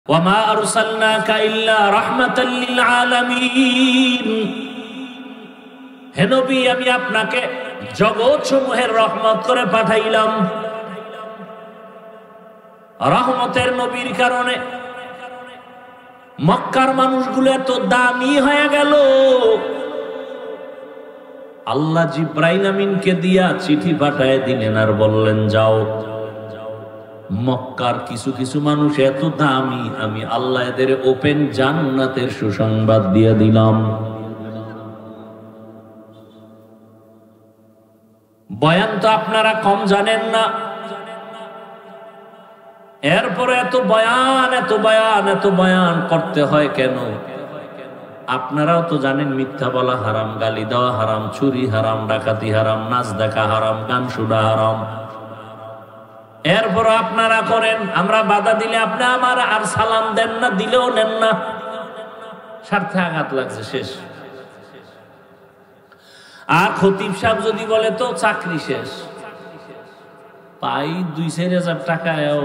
ওয়ামা আরসালনাকা ইল্লা রাহমাতাল লিল আলামিন। হে নবী, আমি আপনাকে জগৎ সমূহের রহমত করে পাঠাইলাম। রহমতের নবীর কারণে মক্কার মানুষগুলো এত দামি হয়ে গেল। আল্লাহ জিব্রাইল আমিনকে দিয়া চিঠি পাঠায় দিলেন আর বললেন, যাও, মক্কার কিছু কিছু মানুষ এত দামি, আমি আল্লাহ এদের ওপেন জান্নাতের সুসংবাদ দিয়ে দিলাম। বয়ান তো আপনারা কম জানেন না, এরপরে এত বয়ান এত বয়ান এত বয়ান করতে হয় কেন? আপনারাও তো জানেন মিথ্যা বলা হারাম, গালি দেওয়া হারাম, চুরি হারাম, ডাকাতি হারাম, নাচ দেখা হারাম, গান শোনা হারাম। এরপর আপনারা করেন, আমরা বাধা দিলে আপনি আমার আর সালাম দেন না, দিলেও নেন না। স্বার্থে আঘাত লাগছে, শেষ। আর খতিব সাহেব যদি বলে তো চাকরি শেষ, পাই 2-4 হাজার টাকায়ও,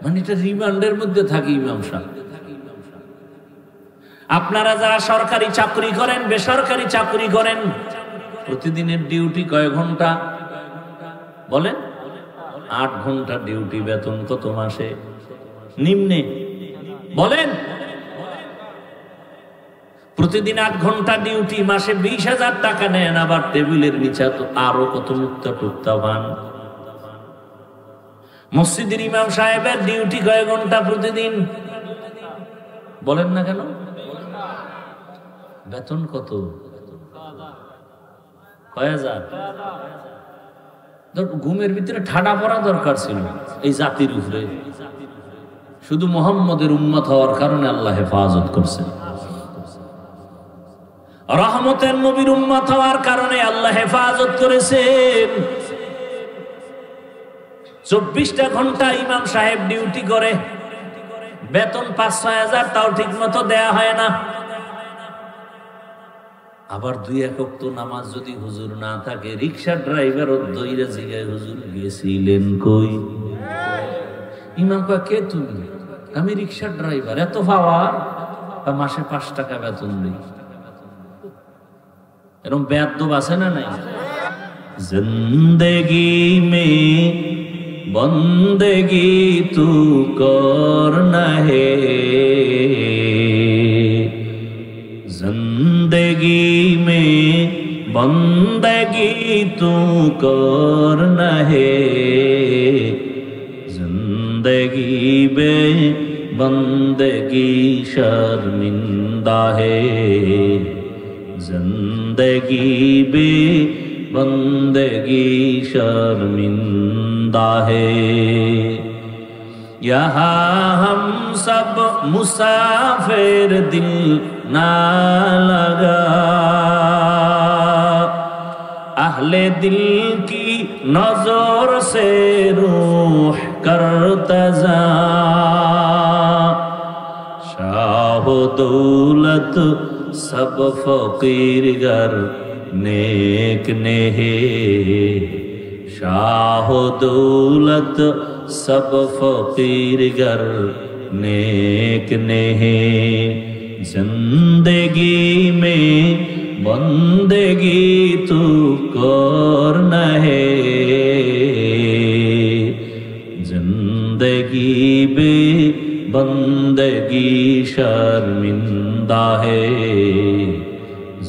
মানে এটা রিমান্ডের মধ্যে থাকি ইমাম সাহেব। আপনারা যারা সরকারি চাকরি করেন, বেসরকারি চাকরি করেন, প্রতিদিনের ডিউটি কয় ঘন্টা বলেন? 8 ঘন্টা ডিউটি, বেতন কত মাসে নিম্নে বলেন? প্রতিদিন 8 ঘন্টা ডিউটি, মাসে 20,000 টাকা নেন, আবার টেবিলের নিচে তো আরো কত মুক্তা টুক্তা পান। মসজিদের ইমাম সাহেবের ডিউটি কয় ঘন্টা প্রতিদিন বলেন না কেন? বেতন কত? কয় হাজার? ঘুমের ভিতরে ঠাডা পড়া দরকার ছিল এই জাতির উপরে, শুধু মুহাম্মদের উম্মত হওয়ার কারণে আল্লাহ হেফাজত করছেন। রহমতের নবীর উম্মত হওয়ার কারণে আল্লাহ হেফাজত করেছেন। 24টা ঘন্টা ইমাম সাহেব ডিউটি করে, বেতন 5-6 হাজার, তাও ঠিক মতো দেয়া হয় না। আবার 2-1 ওয়াক্ত নামাজ যদি হুজুর না থাকে, রিক্সা ড্রাইভার দইরা জিগায়, হুজুর গেছিলেন কই? ইমাম কয়, কে তুমি? আমি রিক্সা ড্রাইভার। এত পাওয়ার? মাসে 5 টাকা বেতন দিই। এরকম বেয়াদব আছে না নাই? জিন্দেগি মে বন্দেগি তু করনা হে, जिंदगी में बंदगी तू करना है, जिंदगी बे बंदगी शर्मिंदा है, जिंदगी बे बंदगी शर्मिंदा है। यहाँ हम सब मुसाफिर, दिल ना लगा अहले दिल की नजर से रूह करता जा, शाह दौलत सब फकीर गर नेक ने है, शाह दौलत सब फकीर गर नेक ने है, जिंदगी में बंदगी तू करना है, जिंदगी बे बंदगी शर्मिंदा है,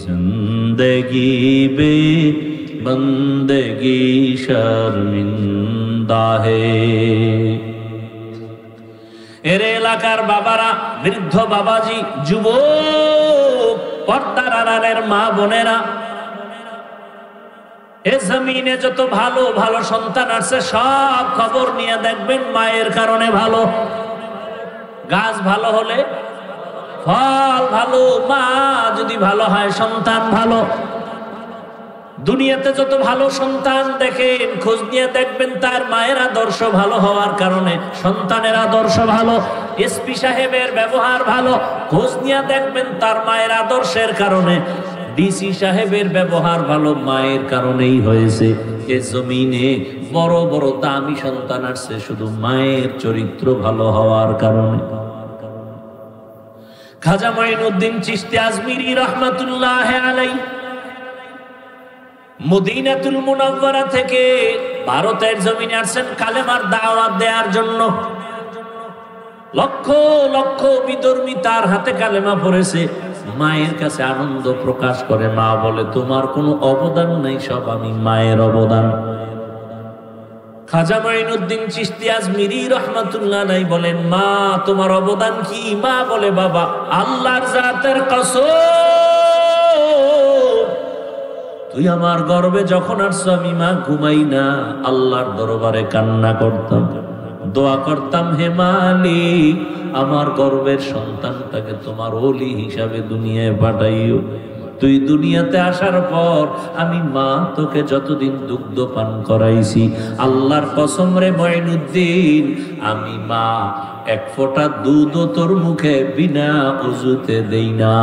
जिंदगी बे बंदगी शर्मिंदा है। এর এলাকার বাবারা, বৃদ্ধ বাবাজি, যুবক, পর্দার আড়ালের মা বোনেরা, এ জমিনে যত ভালো ভালো সন্তান আছে সব খবর নিয়ে দেখবেন মায়ের কারণে ভালো। গাছ ভালো হলে ফল ভালো, মা যদি ভালো হয় সন্তান ভালো। দুনিয়াতে যত ভালো সন্তান দেখেন, খোঁজ নিয়ে দেখবেন তার মায়ের আদর্শ ভালো হওয়ার কারণে সন্তানের আদর্শ ভালো। এসপি সাহেবের ব্যবহার ভালো, খোঁজ নিয়ে দেখবেন তার মায়ের আদর্শের কারণে। ডিসি সাহেবের ব্যবহার ভালো, মায়ের কারণেই হয়েছে। এ জমিনে বড় বড় দামি সন্তান আসছে শুধু মায়ের চরিত্র ভালো হওয়ার কারণে। খাজা মাইনুদ্দিন চিশতি আজমিরি রহমাতুল্লাহ আলাইহি মদিনাতুল মুনাওয়ারা থেকে ভারতের জমিনে আসছেন কালেমার দাওয়াত দেওয়ার জন্য। লক্ষ লক্ষ বিধর্মী তার হাতে কালেমা পড়েছে। মায়ের কাছে আনন্দ প্রকাশ করে, মা বলে তোমার কোনো অবদান নেই, সব আমি মায়ের অবদান। খাজা মাইনুদ্দিন চিশতি আজমিরি রহমাতুল্লাহ আলাইহি বলেন, মা তোমার অবদান কি? মা বলে, বাবা আল্লাহর জাতের কসম, তুই আমার গর্ভে যখন আসছো আমি মা ঘুমাই না, আল্লাহর দরবারে কান্না করতাম, দোয়া করতাম, হে মালিক আমার গর্ভের সন্তানটাকে তোমার ওলি হিসাবে দুনিয়ায় পাঠাইও। তুই দুনিয়াতে আসার পর আমি মা তোকে যতদিন দুগ্ধ পান করাইছি, আল্লাহর কসম রে মাইনুদ্দিন, আমি মা এক ফোঁটা দুধও তোর মুখে বিনা ওযুতে দেই না।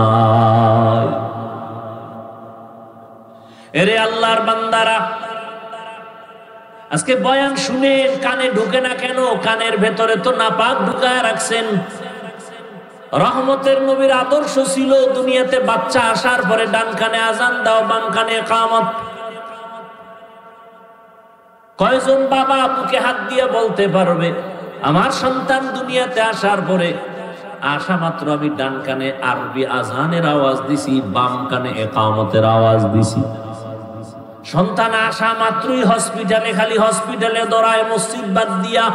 এরে আল্লাহর বান্দারা, আজকে বয়ান শুনে কানে ঢুকে না কেন? কানের ভেতরে তো নাপাক ঢুকায় রাখছেন। রহমতের নবীর আদর্শ ছিল দুনিয়াতে বাচ্চা আসার পরে ডান কানে আজান দাও, বাম কানে ইকামত। কয়জন বাবা বুকে হাত দিয়ে বলতে পারবে আমার সন্তান দুনিয়াতে আসার পরে আসা মাত্র আমি ডান কানে আরবি আজানের আওয়াজ দিছি, বাম কানে ইকামতের আওয়াজ দিছি। সন্তান আসা মাত্রই হসপিটালে, খালি হসপিটালে দৌড়ায়, মসজিদ বাদ দিয়া।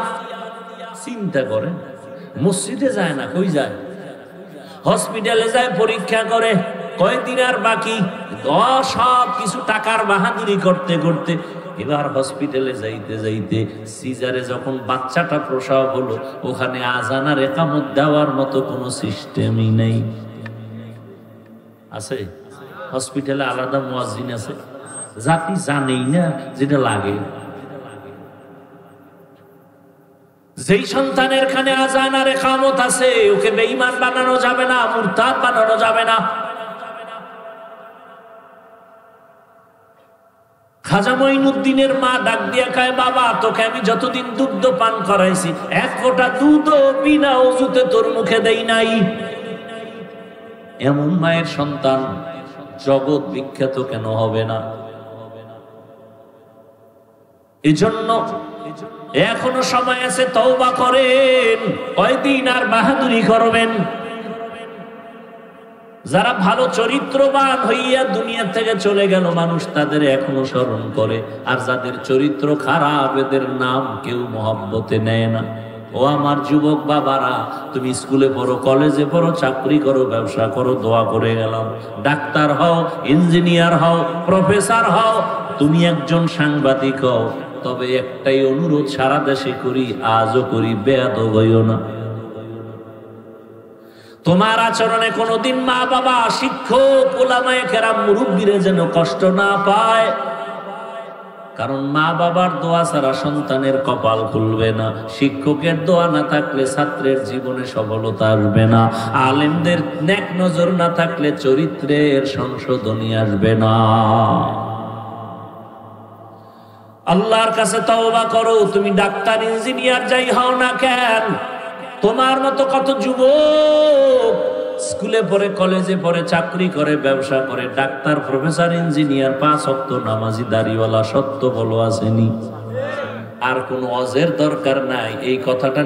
চিন্তা করেন, মসজিদে যায় না, কই যায়? হসপিটালে যায়, পরীক্ষা করে, কয়দিন আর বাকি, সব কিছু টাকার বাহাদুরি করতে করতে এবার হসপিটালে যাইতে যাইতে সিজারে যখন বাচ্চাটা প্রসব হলো, ওখানে আজান আর ইকামত দেওয়ার মতো কোনো সিস্টেমই নেই। আছে হসপিটালে আলাদা মুয়াজ্জিন আছে, জাতি জানেই না যেটা লাগে। যেই সন্তানের খানে আজান আর ইকামত আছে, ওকে বেঈমান বানানো যাবে না, মুরতাদ বানানো যাবে না। খাজা মাইনুদ্দিনের মা ডাক দিয়া কয়, বাবা তোকে আমি যতদিন দুগ্ধ পান করাইছি এক ফোঁটা দুধও বিনা ওযুতে তোর মুখে দেই নাই। এমন মায়ের সন্তান জগৎ বিখ্যাত কেন হবে না? এজন্য এখনো সময় আছে, তওবা করেন। কয়দিন আর বাহাদুরি করবেন? যারা ভালো চরিত্রবান হইয়া দুনিয়া থেকে চলে গেল, মানুষ তাদের এখনো স্মরণ করে, আর যাদের চরিত্র খারাপ এদের নাম কেউ মহব্বতে নেয় না। ও আমার যুবক বাবারা, তুমি স্কুলে পড়ো, কলেজে পড়ো, চাকরি করো, ব্যবসা করো, দোয়া করে গেলাম, ডাক্তার হও, ইঞ্জিনিয়ার হও, প্রফেসর হও, তুমি একজন সাংবাদিক হও, তবে একটাই অনুরোধ সারা দেশে করি, আজও করি, বেয়াদব হইও না। তোমার আচরণে কোনোদিন মা বাবা, শিক্ষক, উলামায়ে কেরাম, মুরব্বীরা যেন কষ্ট না পায়। কারণ মা বাবার দোয়া ছাড়া সন্তানের কপাল খুলবে না, শিক্ষকের দোয়া না থাকলে ছাত্রের জীবনে সফলতা আসবে না, আলেমদের নেক নজর না থাকলে চরিত্রের সংশোধনী আসবে না। আল্লাহর কাছে তওবা করো। তুমি ডাক্তার, ইঞ্জিনিয়ার যাই হও না কেন, তোমার মতো কত যুবক স্কুলে পড়ে, কলেজে পড়ে, চাকরি করে, ব্যবসা করে, ডাক্তার, প্রফেসর, ইঞ্জিনিয়ার, 5 ওয়াক্ত নামাজি, দাড়িওয়ালা, সত্য বলো আসেনি? আর কোনো অজের দরকার নাই। এই কথাটা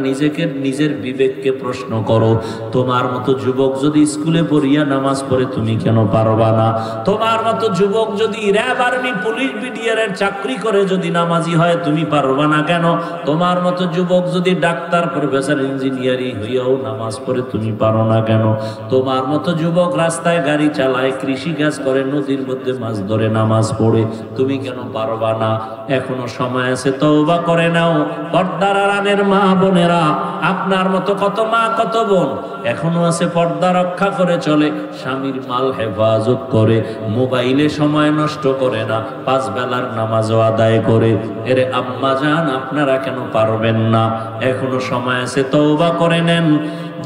নিজের বিবেককে প্রশ্ন করো। তোমার মতো যুবক যদি স্কুলে পড়িয়া নামাজ পড়ে, তুমি কেন পারবা না? তোমার মতো যুবক যদি র্যাব, আর্মি, পুলিশ, বিডিআরের চাকরি করে যদি নামাজি হয়, তুমি পারবা না কেন? তোমার মতো যুবক যদি ডাক্তার, প্রফেসর, ইঞ্জিনিয়ারিং হইয়াও নামাজ পড়ে, তুমি পারো না কেন? তোমার মতো যুবক রাস্তায় গাড়ি চালায়, কৃষি কাজ করে, নদীর মধ্যে মাছ ধরে, নামাজ পড়ে, তুমি কেন পারবা না? এখনো সময় আছে, তওবা করে নাও। পর্দার আড়ালের মা বোনেরা, আপনার মতো কত মা, কত বোন এখনো আছে পর্দা রক্ষা করে চলে, স্বামীর মাল হেফাজত করে, মোবাইলে সময় নষ্ট করে না, 5 বেলার নামাজও আদায় করে। এরে আম্মা জান, আপনারা কেন পারবেন না? এখনো সময় আছে, তওবা করে নেন।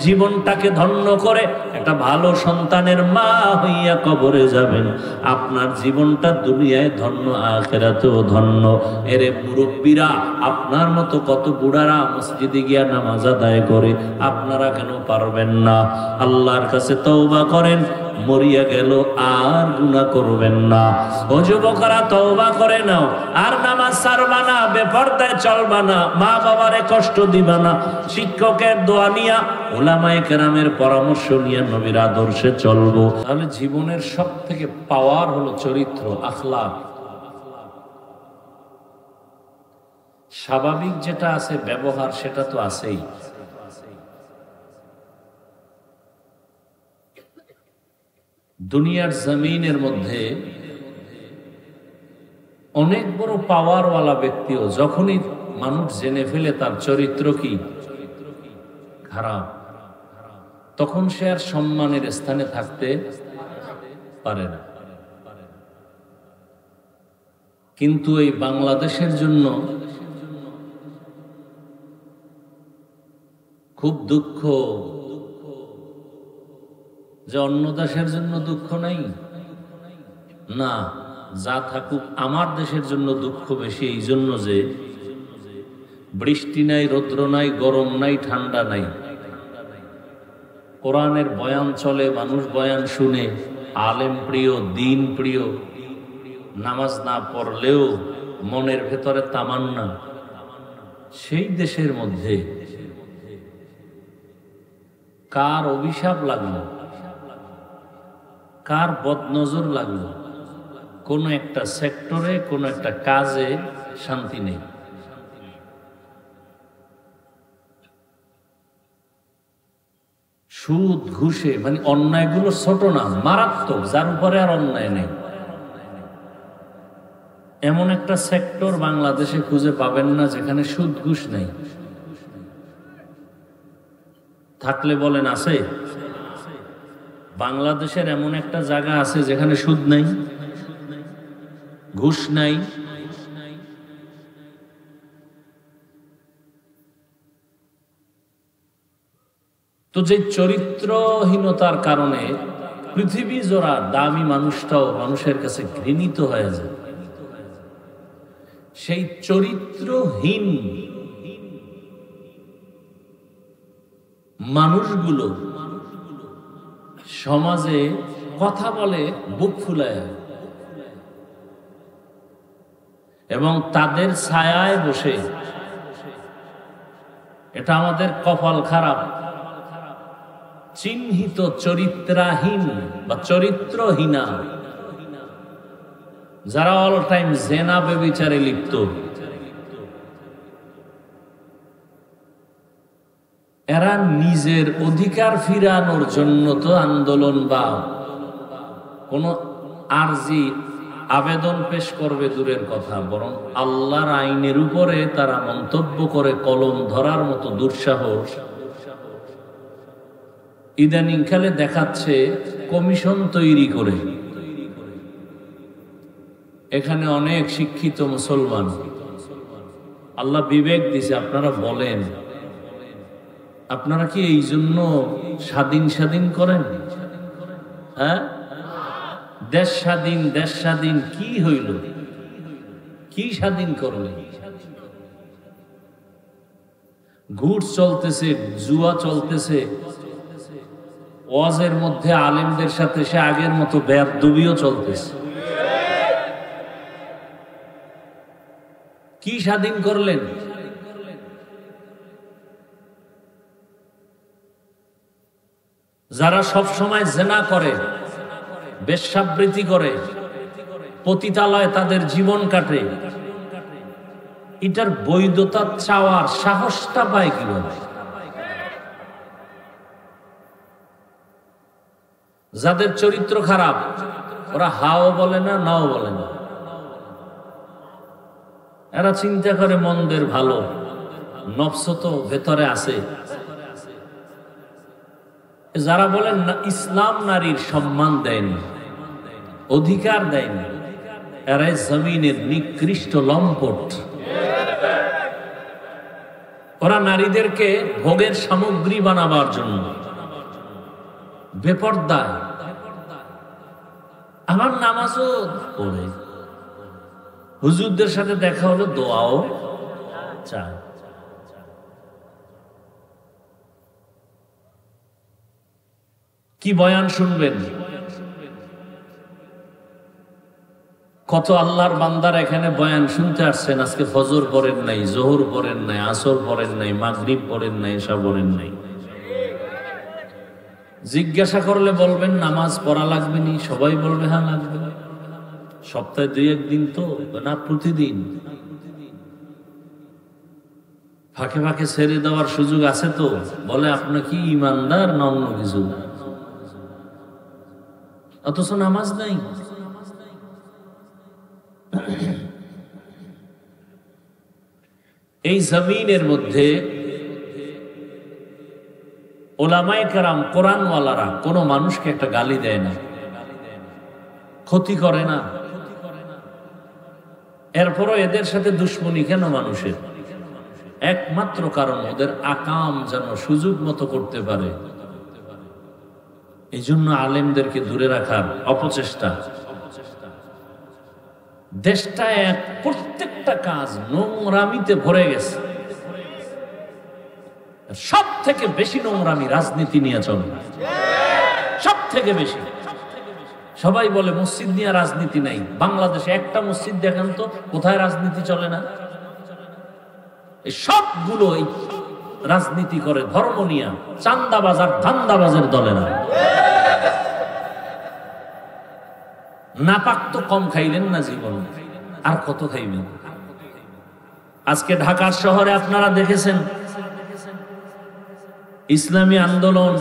জীবনটাকে ধন্য করে একটা ভালো সন্তানের মা হইয়া কবরে যাবেন, আপনার জীবনটা দুনিয়ায় ধন্য, আখিরাতেও ধন্য। এরে মুরব্বীরা, আপনার মতো কত বুড়ারা মসজিদে গিয়া নামাজ আদায় করে, আপনারা কেন পারবেন না? আল্লাহর কাছে তওবা করেন, মরিয়া গেল আর গুনাহ করবেন না। ও যুবকরা, তওবা করে নাও, আর নামাজ ছাড়বা না, বেপরদায় চলবা না, মা বাবারে কষ্ট দিবা না, শিক্ষকের দোয়া নিয়া, উলামায়ে কেরামের পরামর্শ নিয়ে নবীর আদর্শে চলবো। তাহলে জীবনের সব থেকে পাওয়ার হলো চরিত্র, আখলাক। স্বাভাবিক যেটা আছে ব্যবহার, সেটা তো আছেই। দুনিয়ার জমিনের মধ্যে অনেক বড় পাওয়ারওয়ালা ব্যক্তিও যখনই মানুষ জেনে ফেলে তার চরিত্র কি খারাপ, তখন সে আর সম্মানের স্থানে থাকতে পারে না। কিন্তু এই বাংলাদেশের জন্য খুব দুঃখ যে অন্য দেশের জন্য দুঃখ নাই না, যা থাকুক আমার দেশের জন্য দুঃখ বেশি। এই জন্য যে বৃষ্টি নাই, রৌদ্র নাই, গরম নাই, ঠান্ডা নাই, কোরআনের বয়ান চলে, মানুষ বয়ান শুনে, আলেম প্রিয়, দিন প্রিয়, নামাজ না পড়লেও মনের ভেতরে তামান্না। সেই দেশের মধ্যে কার অভিশাপ লাগলো, কার বদনজর লাগলো, কোন একটা সেক্টরে, কোন একটা কাজে শান্তি নেই। সুদ ঘুষে, মানে অন্যায়গুলো ছোট না, মারাত্মক, যার উপরে আর অন্যায় নেই। এমন একটা সেক্টর বাংলাদেশে খুঁজে পাবেন না যেখানে সুদ ঘুষ নেই। থাকলে বলেন আছে? বাংলাদেশের এমন একটা জায়গা আছে যেখানে সুদ নাই, ঘুষ নাই। তো যে চরিত্রহীনতার কারণে পৃথিবী জোড়া দামি মানুষটাও মানুষের কাছে ঘৃণিত হয়ে যায়। সেই চরিত্রহীন মানুষগুলো সমাজে কথা বলে বুক ফুলায়, এবং তাদের ছায়ায় বসে, এটা আমাদের কপাল খারাপ, চিহ্নিত চরিত্রহীন বা চরিত্রহীনা, যারা অল টাইম জেনা ব্যভিচারে লিপ্ত, এরা নিজের অধিকার ফিরানোর জন্য তো আন্দোলন বা কোন আরজি আবেদন পেশ করবে দূরের কথা, বরং আল্লাহর আইনের উপরে তারা মন্তব্য করে কলম ধরার মতো দুঃসাহস ইদানিং কালে দেখাচ্ছে। কমিশন তৈরি করে এখানে অনেক শিক্ষিত মুসলমান, আল্লাহ বিবেক দিছে, আপনারা বলেন, আপনারা কি এই জন্য স্বাধীন করেন? হ্যাঁ, দেশ স্বাধীন, দেশ স্বাধীন, কি হইল? কি স্বাধীন করলেন? ঘুষ চলতেছে, জুয়া চলতেছে, ওয়াজের মধ্যে আলেমদের সাথে সে আগের মতো বেয়াদবিও চলতেছে। কি স্বাধীন করলেন? যারা সব সময় জেনা করে, বেশ্যাবৃত্তি করে, পতিতালয়ে তাদের জীবন কাটে, এটার বৈধতা চাওয়ার সাহসটা পায় কিভাবে? যাদের চরিত্র খারাপ, ওরা হাও বলে না, নাও বলে না, এরা চিন্তা করে মন্দের ভালো, নফস তো ভেতরে আছে। যারা বলেন না ইসলাম নারীর সম্মান দেয়নি, অধিকার দেয়নি, এরাই জমিনের নিকৃষ্ট লম্পট। ওরা নারীদেরকে ভোগের সামগ্রী বানাবার জন্য বেপরদায়, আমার নামাজও পড়ে, হুজুরদের সাথে দেখা হলো দোয়াও চায়। কি বয়ান শুনবেন? কত আল্লাহর বান্দার এখানে বয়ান শুনতে আসছেন, আজকে ফজর পড়েন নাই, জোহর পড়েন নাই, আসর পড়েন নাই, মাগরিব পড়েন নাই, এসা পড়েন নাই। জিজ্ঞাসা করলে বলবেন নামাজ পড়া লাগবে নি, সবাই বলবে হ্যাঁ লাগবে। সপ্তাহে 2-1 দিন তো না, প্রতিদিন। ফাঁকে ফাঁকে ছেড়ে দেওয়ার সুযোগ আছে তো, বলে আপনার কি ইমানদার না অন্য কিছু, অথচ নামাজ নাই। এই জমিনের মধ্যে ওলামায়ে কেরাম, কোরআনওয়ালারা কোনো মানুষকে একটা গালি দেয় না, ক্ষতি করে না। এরপরও এদের সাথে দুশ্মনী কেন মানুষের? একমাত্র কারণ ওদের আকাম যেন সুযোগ মতো করতে পারে। এই জন্য আলেমদেরকে দূরে রাখার অপচেষ্টা। দেশটা প্রত্যেকটা কাজ নোংরামিতে ভরে গেছে। সব থেকে বেশি নোংরামি রাজনীতি নিয়ে চলে, সব থেকে বেশি। সবাই বলে মসজিদ নিয়ে রাজনীতি নাই। বাংলাদেশে একটা মসজিদ দেখান তো কোথায় রাজনীতি চলে না। এই সবগুলো রাজনীতি করে ধর্ম নিয়ে, চান্দাবাজ আর ধান্দাবাজের দলেরা। নাপাক তো কম খাইলেন না জীবন, আর কত খাইবেন? আজকে ঢাকার শহরে আপনারা দেখেছেন ইসলামী আন্দোলন,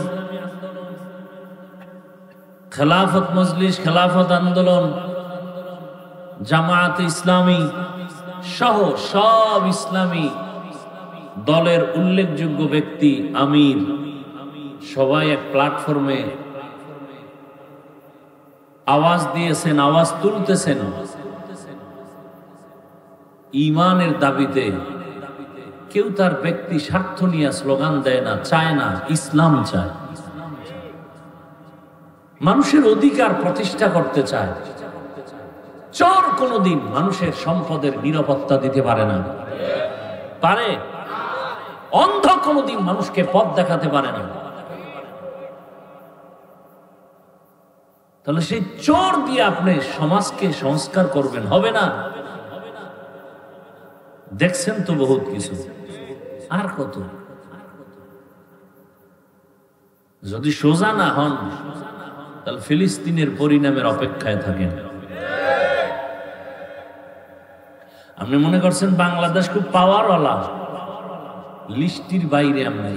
খেলাফত মজলিস, খেলাফত আন্দোলন, জামায়াত ইসলামী সহ সব ইসলামী দলের উল্লেখযোগ্য ব্যক্তি, আমির, সবাই এক প্ল্যাটফর্মে আওয়াজ দিয়েছেন, আওয়াজ তুলতেছেন ঈমানের দাবিতে। কেউ তার ব্যক্তি স্বার্থ নিয়ে স্লোগান দেয় না, চায় না, ইসলাম চায়। মানুষের অধিকার প্রতিষ্ঠা করতে চায়। চোর কোনদিন মানুষের সম্পদের নিরাপত্তা দিতে পারে না, পারে? অন্ধ কোনদিন মানুষকে পথ দেখাতে পারে না। তাহলে সেই চোর দিয়ে আপনি সমাজকে সংস্কার করবেন, হবে না? দেখছেন তো বহুত কিছু, আর কত? যদি সোজা না হন তাহলে ফিলিস্তিনের পরিণামের অপেক্ষায় থাকেন। আপনি মনে করছেন বাংলাদেশ খুব পাওয়ারওয়ালা, লিস্টির বাইরে। আমরা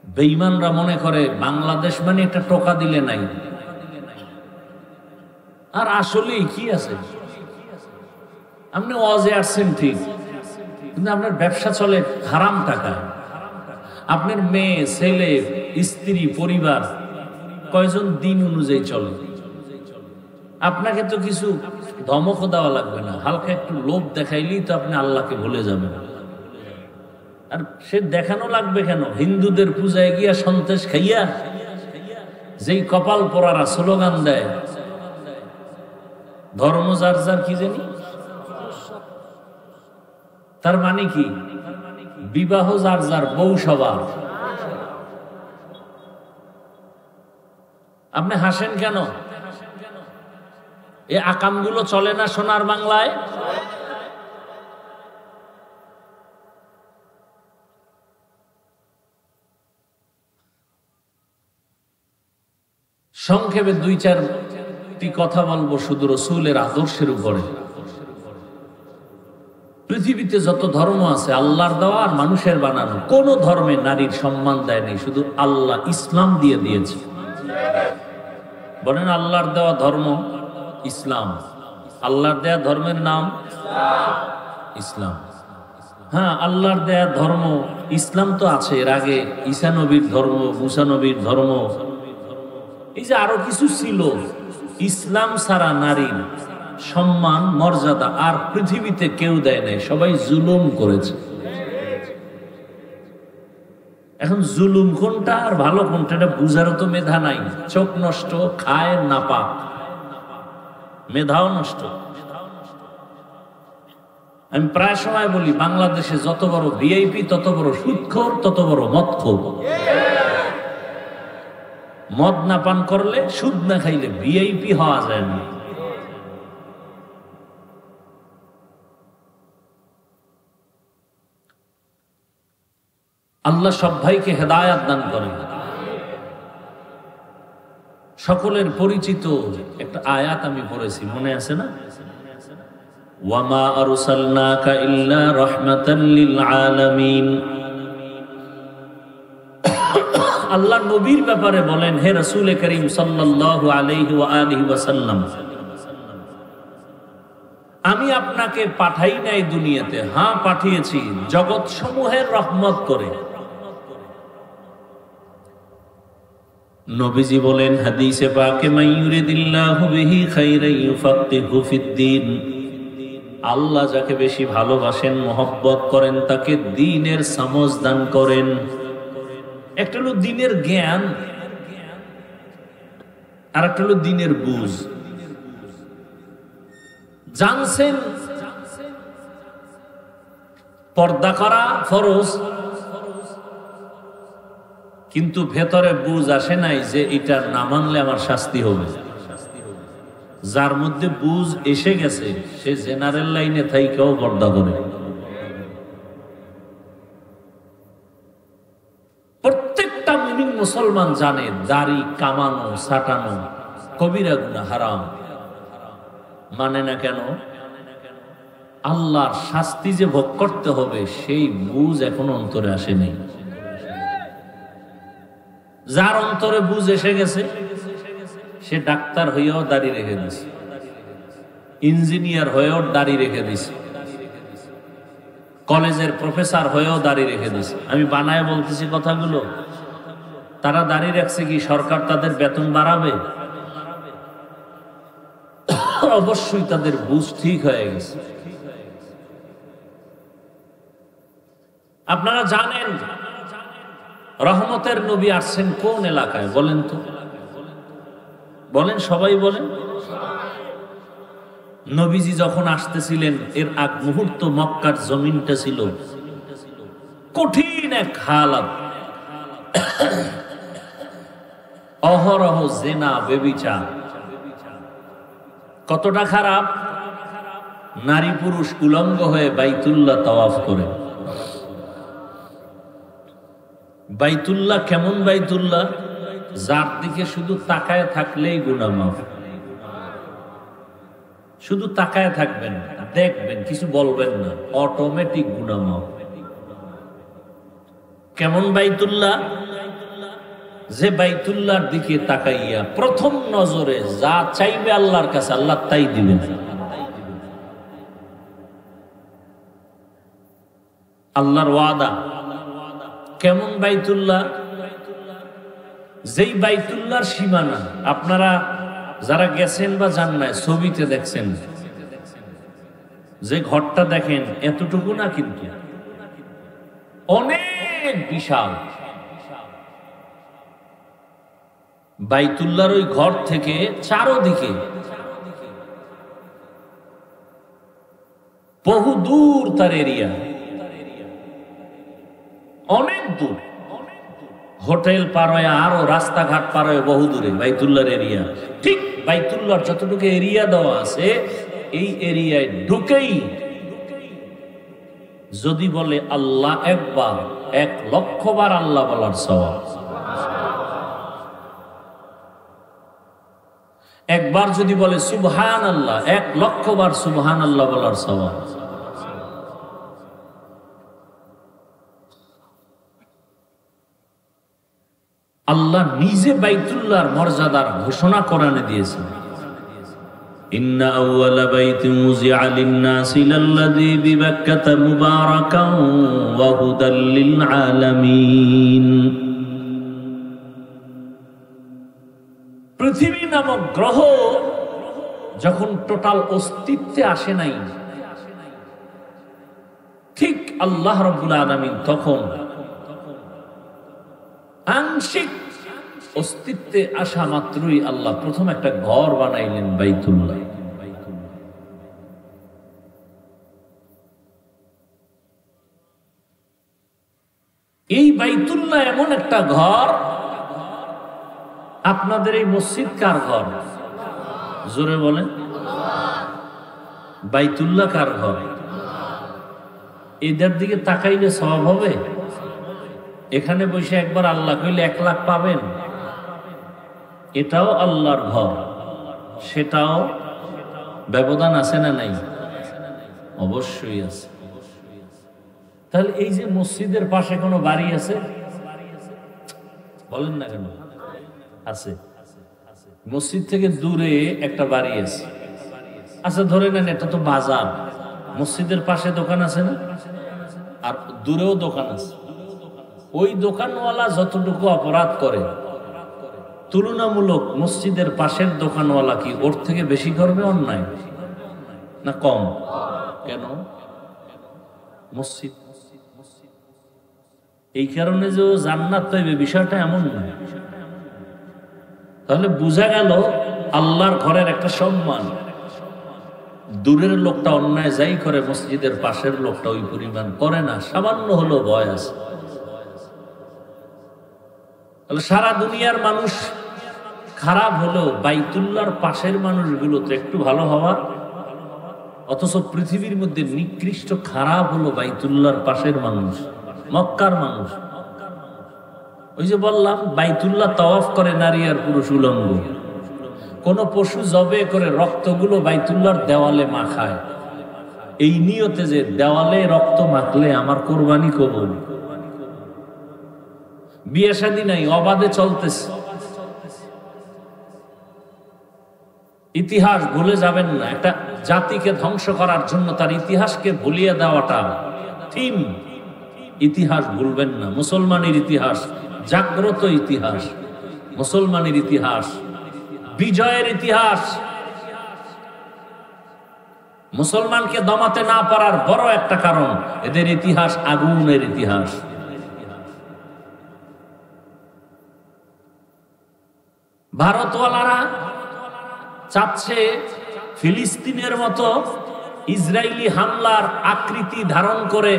বেঈমানরা মনে করে বাংলাদেশ মানে একটা টোকা দিলে নাই। আর আসলে কি আছে? আপনি ওয়াজে আসছেন ঠিক, কিন্তু আপনার ব্যবসা চলে হারাম টাকা। আপনার মেয়ে, ছেলে, স্ত্রী, পরিবার কয়জন দিন অনুযায়ী চলে। আপনাকে তো কিছু ধমকও দেওয়া লাগবে না, হালকা একটু লোভ দেখাইলেই তো আপনি আল্লাহকে ভুলে যাবেন। আর সে দেখানো লাগবে কেন? হিন্দুদের পূজায় গিয়া সন্তেষ খাইয়া যেই কপাল পরারা স্লোগান দেয়, ধর্ম যার যার কি জানি, তার মানে কি? বিবাহ যার যার, বউ সবার। আপনি হাসেন কেন? এই আকামগুলো চলে না সোনার বাংলায়? সংক্ষেপে 2-4টি কথা বলবো শুধু রাসূলের আদর্শের উপরে। পৃথিবীতে যত ধর্ম আছে আল্লাহর দেওয়া আর মানুষের বানানো। কোন ধর্মে নারীর সম্মান দেয় নাই, শুধু আল্লাহ ইসলাম দিয়ে দিয়েছে। বলেন আল্লাহর দেওয়া ধর্ম ইসলাম। আল্লাহর দেয়া ধর্মের নাম ইসলাম। হ্যাঁ, আল্লাহর দেয়া ধর্ম ইসলাম তো আছে, এর আগে ঈসা নবীর ধর্ম, মুসা নবীর ধর্ম, এই যে আরো কিছু ছিল। ইসলাম ছাড়া নারীর সম্মান মর্যাদা আর পৃথিবীতে কেউ দেয় নাই, সবাই জুলুম করেছে। এখন জুলুম কোনটা আর ভালো কোনটা এটা বুঝারও তো মেধা নাই। চোখ নষ্ট, খায় না পাক, মেধাও নষ্ট। আমি প্রায় সময় বলি, বাংলাদেশে যত বড় ভিআইপি তত বড় সুদখোর, তত বড় মদখোর। মদ না পান করলে, সুদ না খাইলে ভিআইপি হওয়া যায় না। আল্লাহ সব ভাইকে হেদায়াত দান করেন। সকলের পরিচিত একটা আয়াত আমি পড়েছি, মনে আছে না? ওয়ামা আরসালনাকা ইল্লা রাহমাতাল লিল আলামিন। আল্লাহ নবীর ব্যাপারে বলেন, হে রাসূল করিম সাল্লাল্লাহু আলাইহি ওয়া আলিহি ওয়াসাল্লাম, আমি আপনাকে পাঠাই নাই দুনিয়াতে, হ্যাঁ পাঠিয়েছি জগৎ সমূহের রহমত করে। নবীজি বলেন হাদিসে পাকে, মাইয়ুরিদিল্লাহু বিহি খাইরান ইউফাক্কিহু ফিদ্দীন। আল্লাহ যাকে বেশি ভালোবাসেন, মহব্বত করেন, তাকে দ্বীনের সমঝ দান করেন। একটা হলো দ্বীনের জ্ঞান, আর একটা হলো দ্বীনের বুঝ। জানছেন পর্দা করা ফরজ, কিন্তু ভেতরে বুঝ আসে নাই যে এটা না মানলে আমার শাস্তি হবে। যার মধ্যে বুঝ এসে গেছে, সে জেনারেল লাইনে থাইকেও পর্দা করে। প্রত্যেকটা মুমিন মুসলমান জানে দাড়ি কামানো, ছাটানো কবিরা গুনাহ, হারাম। মানে না কেন? আল্লাহর শাস্তি যে ভোগ করতে হবে সেই বুঝ এখন অন্তরে আসেনি। যার অন্তরে বুঝ এসে গেছে, সে ডাক্তার হইয়াও দাড়ি রেখে দিছে, ইঞ্জিনিয়ার হয়েও দাড়ি রেখে দিছে, কলেজের প্রফেসর হয়েও দাড়ি রেখে দিছে। আমি বানায় বলতেছি কথাগুলো। তারা দাড়ি রাখছে কি সরকার তাদের বেতন বাড়াবে? অবশ্যই তাদের বুঝ ঠিক হয়ে গেছে। আপনারা জানেন রহমতের নবী আসছেন কোন এলাকায় বলেন তো? বলেন, সবাই বলেন। নবীজি যখন আসতেছিলেন, এর আগ মুহূর্ত মক্কার জমিনটা ছিল কঠিন এক হালাত। অহরহ জেনা, বেবিচার। কতটা খারাপ? নারী পুরুষ উলঙ্গ হয়ে বাইতুল্লাহ তাওয়াফ করে। বাইতুল্লাহ কেমন বাইতুল্লাহ? যার দিকে শুধু তাকায় থাকলেই গুনাহ মাফ। শুধু তাকায় থাকবেন, দেখবেন, কিছু বলবেন না, অটোমেটিক গুনাহ মাফ। কেমন বাইতুল্লাহ? যে বাইতুল্লাহর দিকে তাকাইয়া প্রথম নজরে যা চাইবে আল্লাহর কাছে, আল্লাহ তাই দিবেন। আল্লাহর ওয়াদা। কেমন বাইতুল্লাহ? যেই বাইতুল্লাহর সীমানা আপনারা যারা গেছেন বা যান নাই, ছবিতে দেখছেন, যে ঘরটা দেখেন এতটুকু না, কিন্তু অনেক বিশাল। বাইতুল্লাহর ওই ঘর থেকে চারদিকে বহু দূর তার এরিয়া, অনেক দূর। হোটেল পার হয়ে আরো রাস্তাঘাট পার হয়ে বহু দূরে বাইতুল্লাহর এরিয়া। ঠিক বাইতুল্লাহর যতটুকু এরিয়া দেওয়া আছে, এই এরিয়ায় ঢুকেই যদি বলে আল্লাহ একবার, 1,00,000 বার আল্লাহ বলার সওয়াব। একবার যদি বলে সুবহানাল্লাহ, 1,00,000 বার সুবহানাল্লাহ বলার সওয়াব। আল্লাহ নিজে বাইতুল্লাহর মর্যাদার ঘোষণা কোরআনে দিয়েছেন। ইন্না আউওয়ালা বাইতিন উযিআ লিন-নাসি লাল্লাযী বিবাক্কাতা মুবারাকান ওয়া হুদাল লিল আলামিন। পৃথিবী নামক গ্রহ যখন টোটাল অস্তিত্বে আসে নাই, ঠিক আল্লাহ রাব্বুল আলামিন তখন আংশিক অস্তিত্বে আসা মাত্রই আল্লাহ প্রথম একটা ঘর বানাইলেন, বাইতুল্লাহ। এই বাইতুল্লাহ এমন একটা ঘর, আপনাদের এই মসজিদ কার ঘর? জোরে বলেন। বাইতুল্লাহ কার ঘর? এদের দিকে তাকাইলে সওয়াব হবে? এখানে বসে একবার আল্লাহ কইলে 1 লাখ পাবেন? এটাও আল্লাহর ঘর, সেটাও ব্যবধান আছে না নাই? অবশ্যই আছে। তাহলে এই যে মসজিদের পাশে কোনো বাড়ি আছে? বলেন না কেন? আছে। মসজিদ থেকে দূরে একটা বাড়ি আছে। আচ্ছা ধরে নেন এটা তো বাজার, মসজিদের পাশে দোকান আছে না? আর দূরেও দোকান আছে। ওই দোকানওয়ালা যতটুকু অপরাধ করে, তুলনামূলক মসজিদের পাশের দোকানওয়ালা কি ওর থেকে বেশি করবে অন্যায় না কম? কেন? মসজিদ। এই কারণে যে জান্নাত পাইবে বিষয়টা এমন নয়। তাহলে বোঝা গেল আল্লাহর ঘরের একটা সম্মান। দূরের লোকটা অন্যায় যাই করে, মসজিদের পাশের লোকটা ওই পরিমাণ করে না, সামান্য হলো ভয় আছে। তাহলে সারা দুনিয়ার মানুষ খারাপ হলেও বাইতুল্লাহর পাশের মানুষগুলো তো একটু ভালো হওয়ার, অথচ পৃথিবীর মধ্যে নিকৃষ্ট খারাপ হলো বাইতুল্লাহর পাশের মানুষ, মক্কার মানুষ। ওই যে বললাম বাইতুল্লাহ তাওয়াফ করে নারী আর পুরুষ উলঙ্গ। কোন পশু জবে করে রক্তগুলো বাইতুল্লাহর দেওয়ালে মাখায়, এই নিয়তে যে দেওয়ালে রক্ত মাখলে আমার কোরবানি কবুল। বিয়ে শাদী নাই, অবাধে চলতেছে। ইতিহাস ভুলে যাবেন না। একটা জাতিকে ধ্বংস করার জন্য তার ইতিহাসকে ভুলিয়ে দেওয়াটা থিম। ইতিহাস ভুলবেন না। মুসলমানের ইতিহাস জাগ্রত ইতিহাস, মুসলমানের ইতিহাস বিজয়ের ইতিহাস। মুসলমানকে দমাতে না পারার বড় একটা কারণ এদের ইতিহাস আগুনের ইতিহাস। ভারতওয়ালারা চাচ্ছে ফিলিস্তিনের মতো ইসরায়েলি হামলার আকৃতি ধারণ করে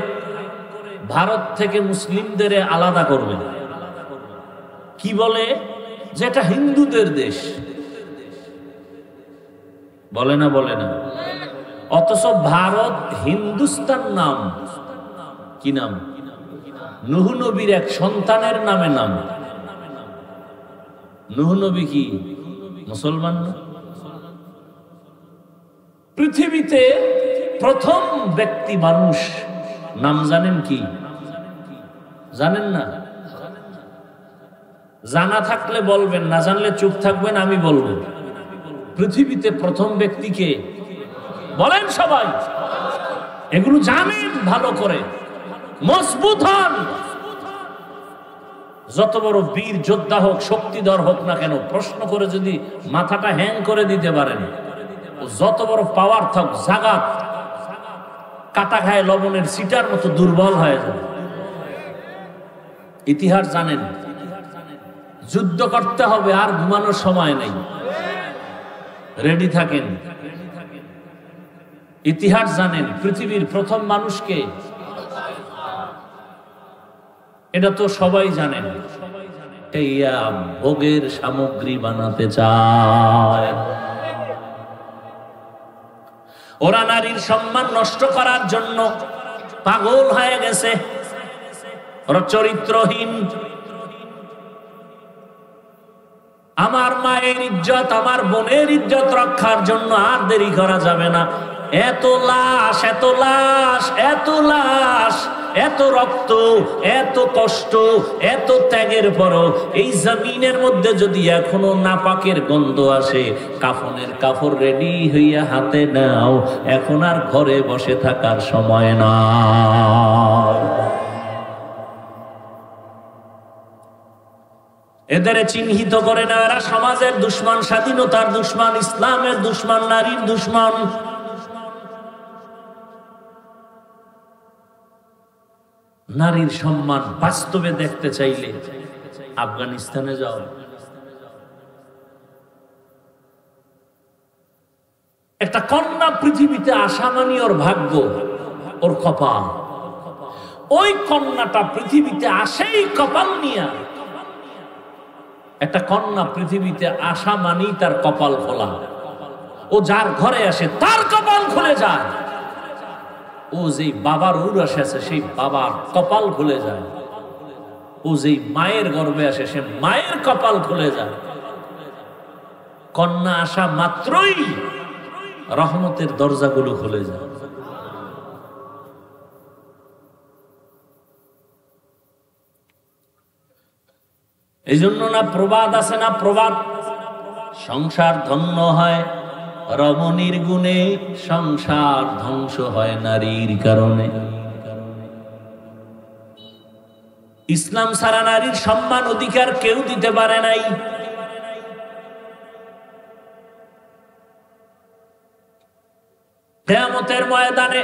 ভারত থেকে মুসলিমদের আলাদা করবে। কি বলে? যেটা হিন্দুদের দেশ। বলে না? বলে না? অথচ ভারত হিন্দুস্তান নাম। কি নাম? নূহ নবীর এক সন্তানের নামে নাম। নূহ নবী কি মুসলমান না? পৃথিবীতে প্রথম ব্যক্তি মানুষ নাম জানেন কি? জানেন না? জানা থাকলে বলবেন, না জানলে চুপ থাকবেন। আমি বলবো পৃথিবীতে প্রথম ব্যক্তিকে বলেন সবাই। এগুলো জানেন ভালো করে, মজবুত হন। যত বড় বীর যোদ্ধা হোক, শক্তিধর হোক না কেন, প্রশ্ন করে যদি মাথাটা হ্যাং করে দিতে পারেন, যত বড় পাওয়ার থাক, জাগাত কাটা খায় লবণের সিটার মতো দুর্বল হয়ে যায়। ইতিহাস জানেন। যুদ্ধ করতে হবে, আর ঘুমানোর সময় নেই, রেডি থাকেন। ইতিহাস জানেন। পৃথিবীর প্রথম মানুষকে, এটা তো সবাই জানেন। ভোগের সামগ্রী বানাতে চায়। ওরা নারীর সম্মান নষ্ট করার জন্য পাগল হয়ে গেছে। ওরা চরিত্রহীন। আমার মায়ের ইজ্জত, আমার বোনের ইজ্জত রক্ষার জন্য আর দেরি করা যাবে না। এত লাশ, এত লাশ, এত লাশ, এত রক্ত, এত কষ্ট, এত ত্যাগের পরও এই জমিনের মধ্যে যদি এখনো নাপাকের গন্ধ আসে, কাফনের কাপড় রেডি হইয়া হাতে নাও। এখন আর ঘরে বসে থাকার সময় না। এদের চিহ্নিত করে না, এরা সমাজের দুশমন, স্বাধীনতার দুশমন, ইসলামের দুশমন, নারীর দুশমন। নারীর সম্মান বাস্তবে দেখতে চাইলে আফগানিস্তানে যাও। একটা কন্যা পৃথিবীতে আসা মানে ওর ভাগ্য, ওর কপাল। ওই কন্যাটা পৃথিবীতে আসেই কপাল নিয়া। একটা কন্যা পৃথিবীতে আসা মানেই তার কপাল খোলা। ও যার ঘরে আসে তার কপাল খুলে যায়। ও যেই বাবার উরসে আছে সেই বাবার কপাল খুলে যায়। ও যেই মায়ের গর্ভে আসে সে মায়ের কপাল খুলে যায়। কন্যা আসা মাত্রই রহমতের দরজাগুলো খুলে যায়। এই জন্য না প্রবাদ আছে না, প্রবাদ, সংসার ধন্য হয় রমণীর গুণে, সংসার ধ্বংস হয় নারীর কারণে। ইসলাম ছাড়া নারীর সম্মান অধিকার কেউ দিতে পারে নাই। কিয়ামতের ময়দানে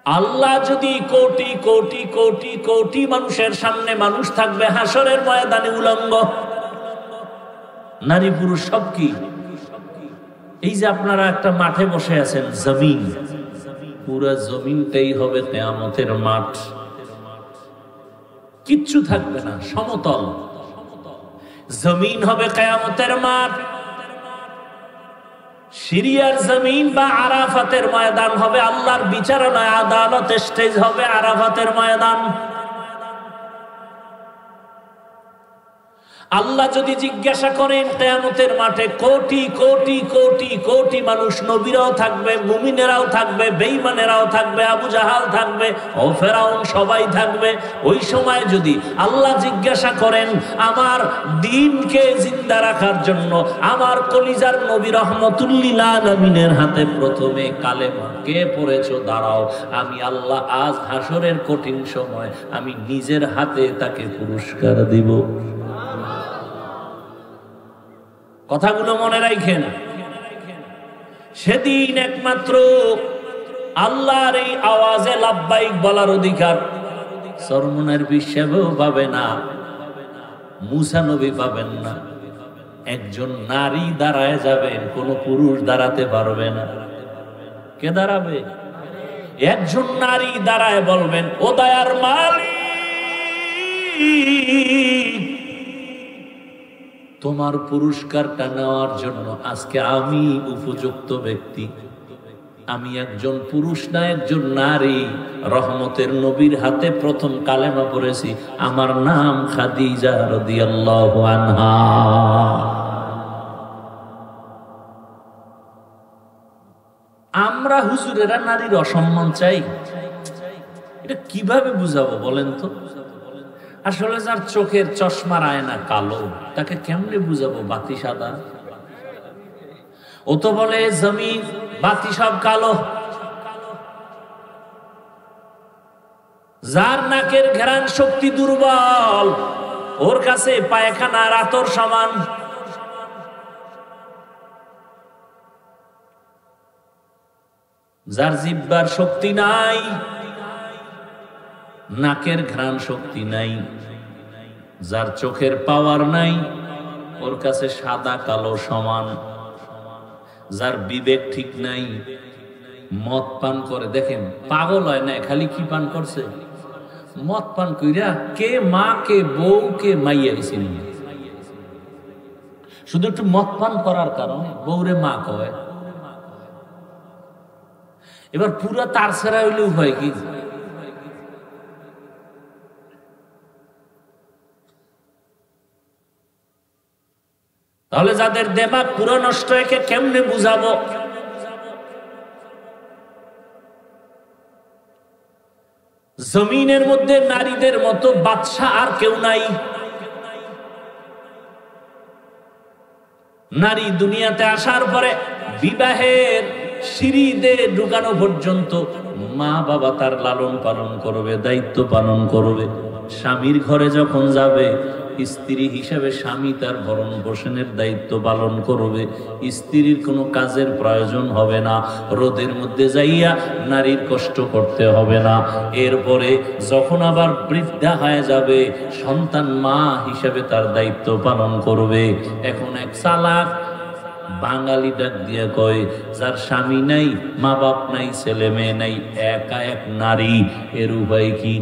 আল্লাহ যদি কোটি কোটি কোটি কোটি মানুষের সামনে, মানুষ থাকবে হাসরের ময়দানে উলঙ্গ, নারী পুরুষ সব কি? এই যে আপনারা একটা মাঠে বসে আছেন, জমিন, পুরো জমিনটাই হবে কিয়ামতের মাঠ। কিচ্ছু থাকবে না, সমতল জমিন হবে কিয়ামতের মাঠ। সিরিয়ার জমিন বা আরাফাতের ময়দান হবে আল্লাহর বিচারণা, আদালত স্টেজ হবে আরাফাতের ময়দান। আল্লাহ যদি জিজ্ঞাসা করেন কিয়ামতের মাঠে, কোটি কোটি কোটি কোটি মানুষ, নবীরাও থাকবে, মুমিনেরাও থাকবে, বেঈমানেরাও থাকবে, আবু জাহাল থাকবে, ও ফেরাউন, সবাই থাকবে। ওই সময় যদি আল্লাহ জিজ্ঞাসা করেন আমার দ্বীনকে জিন্দা রাখার জন্য আমার কলিজার নবী রহমতুল্লিল আলামিনের হাতে প্রথমে কালেমা কে পড়েছো, দাঁড়াও, আমি আল্লাহ আজ হাসরের কঠিন সময় আমি নিজের হাতে তাকে পুরস্কার দিব। কথাগুলো মনে রাখেন। সেদিন একমাত্র আল্লাহর এই আওয়াজে লাব্বাইক বলার অধিকার সরমনের বিশ্বেও পাবে না, মুসা নবী পাবেন না। একজন নারী দাঁড়ায় যাবেন, কোন পুরুষ দাঁড়াতে পারবে না। কে দাঁড়াবে? একজন নারী দাঁড়ায় বলবেন, ও দয়ার মালিক, তোমার পুরস্কারটা নেওয়ার জন্য আজকে আমি উপযুক্ত ব্যক্তি। আমি একজন পুরুষ না, একজন নারী, রহমতের নবীর হাতে প্রথম কালেমা পড়েছি, আমার নাম খাদিজা রাদিয়াল্লাহু আনহা। আমরা হুজুরেরা নারীর অসম্মান চাই, এটা কিভাবে বুঝাবো বলেন তো? আসলে যার চোখের চশমার আয়না কালো, তাকে কেমনে বুঝাবো বাতি সাদা? ও তো বলে জমিন বাতি সব কালো। যার নাকের ঘ্রাণ শক্তি দুর্বল, ওর কাছে পায়খানা রাতর সমান। যার জিহ্বার শক্তি নাই, নাকের ঘ্রাণ শক্তি নাই, যার চোখের পাওয়ার নাই, ওর কাছে সাদা কালো সমান। যার বিবেক ঠিক নাই, মদ পান করে, দেখেন পাগল হয় না, খালি কি পান করছে? মদ পান কইরা কে মা, কে বউ, কে মাইয়া গেছে, শুধু একটু মদ পান করার কারণে বউরে মা কয়। এবার পুরা তার ছেড়া হইলে উপায় কি? তাহলে যাদের দেমাগ পুরো নষ্ট, একে কেমনে বুঝাবো? জমিনের মধ্যে নারীদের মতো বাদশা আর কেউ নাই। নারী দুনিয়াতে আসার পরে বিবাহের সিঁড়িতে ঢুকানো পর্যন্ত মা বাবা তার লালন পালন করবে, দায়িত্ব পালন করবে। স্বামীর ঘরে যখন যাবে স্ত্রী হিসাবে স্বামী তার ভরণ পোষণের দায়িত্ব পালন করবে, স্ত্রীর কোনো কাজের প্রয়োজন হবে না, রোদের মধ্যে যাইয়া নারীর কষ্ট করতে হবে না। এরপরে যখন আবার বৃদ্ধা হয়ে যাবে সন্তান মা হিসাবে তার দায়িত্ব পালন করবে। এখন এক চালাক বাঙালি ডাক দিয়ে কয়, যার স্বামী নাই, মা বাপ নাই, ছেলে মেয়ে নাই, একা এক নারী, এর উপায় কি?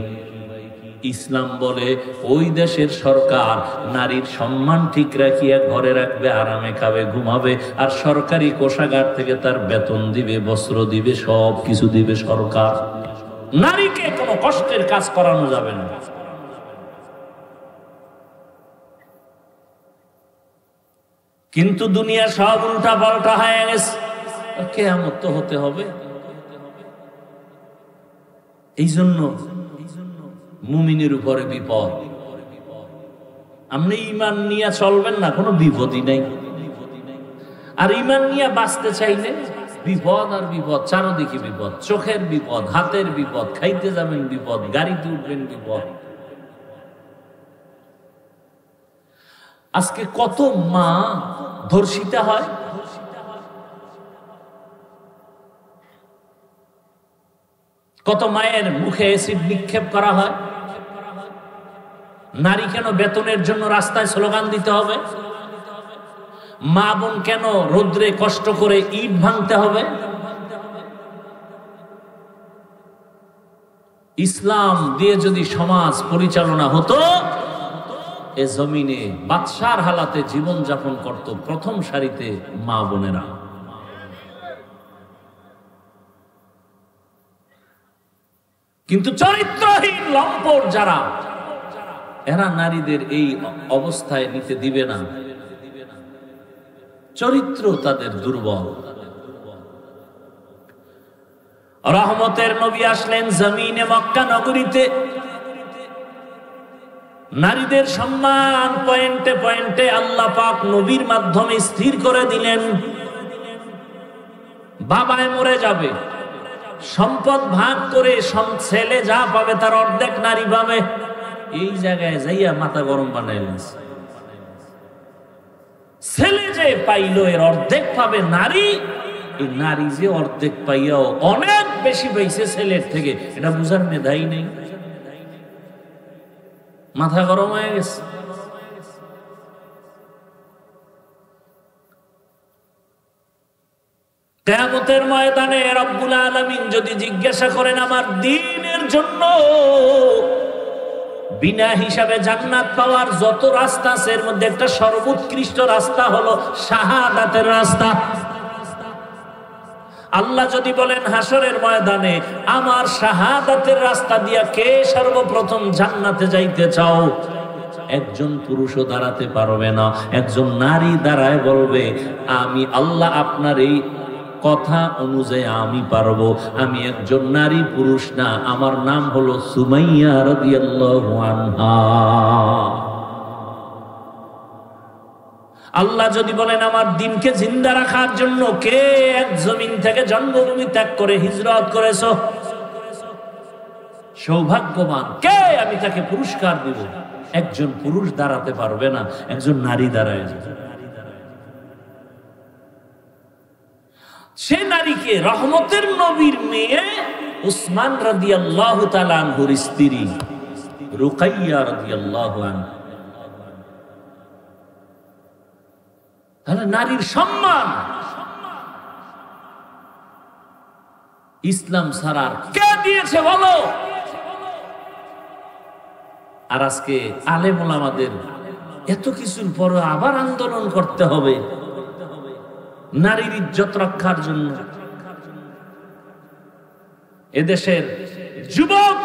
ইসলাম বলে ওই দেশের সরকার নারীর সম্মান ঠিক রাখিয়া ঘরে রাখবে, আরামে খাবে, ঘুমাবে, আর সরকারি কোষাগার থেকে তার বেতন দিবে, বস্ত্র দিবে, সব কিছু দিবে সরকার। নারীকে কোনো কষ্টের কাজ করানো যাবে না। কিন্তু দুনিয়া সব উল্টা পাল্টা হয়ে গেছে, কিয়ামত তো হতে হবে। এই জন্য মুমিনের উপরে বিপদ। আপনি ঈমান নিয়ে চলবেন না, কোনো বিপদই নেই। আর ঈমান নিয়ে বাঁচতে চাইলে বিপদ আর বিপদ, চারদিকে বিপদ, চোখের বিপদ, হাতের বিপদ, খাইতে যাবেন বিপদ, গাড়িতে উঠবেন বিপদ। আজকে কত মা ধর্ষিতা হয়, কত মায়ের মুখে অ্যাসিড নিক্ষেপ করা হয়। নারী কেন বেতনের জন্য রাস্তায় স্লোগান দিতে হবে? মা বোন কেন রোদ্রে কষ্ট করে ইট ভাঙতে হবে? ইসলাম দিয়ে যদি সমাজ পরিচালনা হতো, এ জমিনে বাদশার হালাতে জীবন যাপন করত প্রথম সারিতে মা বোনেরা। কিন্তু চরিত্রহীন লম্পট যারা, এরা নারীদের এই অবস্থায় নিতে দিবে না। চরিত্র তাদের দুর্বল। রহমতের নবী আসলেন জমিনে মক্কা নগরীতে। নারীদের সম্মান পয়েন্টে পয়েন্টে আল্লাহ পাক নবীর মাধ্যমে স্থির করে দিলেন। বাবায় মরে যাবে, সম্পদ ভাগ করে ছেলে যা পাবে তার অর্ধেক নারী পাবে। এই জায়গায় যাইয়া মাথা গরম বানাইলেন। ছেলে যে পাইল এর অর্ধেক পাবে নারী, এই নারী যে অর্ধেক পাইয়াও অনেক বেশি পাইছে ছেলের থেকে, এটা বুঝার মেধাই নেই। মাথা গরম হয়ে গেছে। কিয়ামতের ময়দানে রব্বুল আলামিন যদি জিজ্ঞাসা করেন আমার দ্বীনের জন্য বিনা হিসাবে জান্নাত পাওয়ার যত রাস্তা আছে, এর মধ্যে একটা সর্বোৎকৃষ্ট রাস্তা হলো শাহাদাতের রাস্তা। আল্লাহ যদি বলেন হাসরের ময়দানে আমার শাহাদাতের রাস্তা দিয়া কে সর্বপ্রথম জান্নাতে যাইতে চাও, একজন পুরুষও দাঁড়াতে পারবে না। একজন নারী দাঁড়ায় বলবে আমি আল্লাহ আপনার এই কথা অনুযায়ী আমি পারবো। আমি একজন নারী, পুরুষ না, আমার নাম হলো সুমাইয়া রাদিয়াল্লাহু আনহা। আল্লাহ যদি বলেন আমার দ্বীনকে জিন্দা রাখার জন্য কে এক জমিন থেকে জন্মভূমি ত্যাগ করে হিজরত করেছো, সৌভাগ্যবান কে, আমি তাকে পুরস্কার দিব। একজন পুরুষ দাঁড়াতে পারবে না, একজন নারী দাঁড়ায়। সে নারীকে রহমতের নবীর মেয়ে উসমান রাদিয়াল্লাহু তাআলা আনহুর স্ত্রী রুকাইয়া রাদিয়াল্লাহু আনহা। তাহলে নারীর সম্মান ইসলাম ছাড়া কে দিয়েছে বলো? আর আজকে আলেম ওলামাদের এত কিছুর পর আবার আন্দোলন করতে হবে নারীর ইজ্জত রক্ষার জন্য। এদেশের যুবক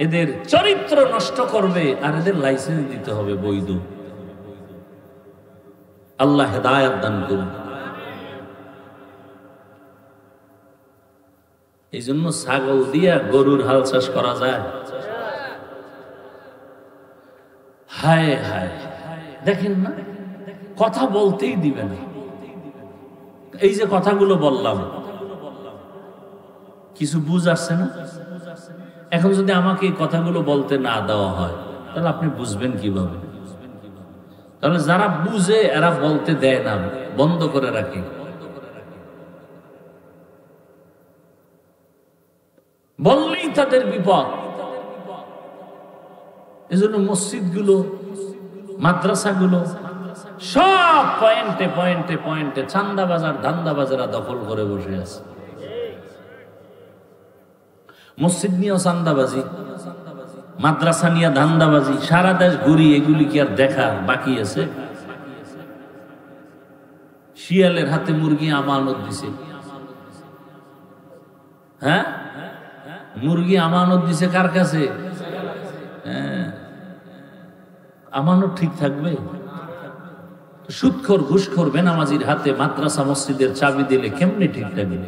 এদের চরিত্র নষ্ট করবে আর এদের লাইসেন্স দিতে হবে বৈধ। আল্লাহ হেদায়েত দান করুন। এই জন্য ছাগল দিয়া গরুর হাল চাষ করা যায়। হায় হায়, দেখেন না, কথা বলতেই দিবে না। এই যে কথাগুলো বললাম, কিছু বুঝ আসছে না? এখন যদি আমাকে এই কথাগুলো বলতে না দেওয়া হয় তাহলে আপনি বুঝবেন কিভাবে? তাহলে যারা বুঝে এরা বলতে দেয় না, বন্ধ করে রাখে। বললেই তাদের বিপদ। এজন্য মসজিদগুলো, মাদ্রাসাগুলো সব পয়েন্টে পয়েন্টে পয়েন্টে চান্দাবাজার ধান্দাবাজারা দখল করে বসে আছে। মসজিদ নিয়েও চান্দাবাজি, মাদ্রাসা নিয়ে ধান্দাবাজি, সারা দেশ ঘুরি, এগুলি কি আর দেখা বাকি আছে? শিয়ালের হাতে মুরগি আমানত দিছে, হ্যাঁ, মুরগি আমানত দিছে কার কাছে? হ্যাঁ, আমানত ঠিক থাকবে? সুদখোর ঘুষখোর বেনামাজির হাতে মাদ্রাসা মসজিদের চাবি দিলে কেমনে ঠিক থাকবে?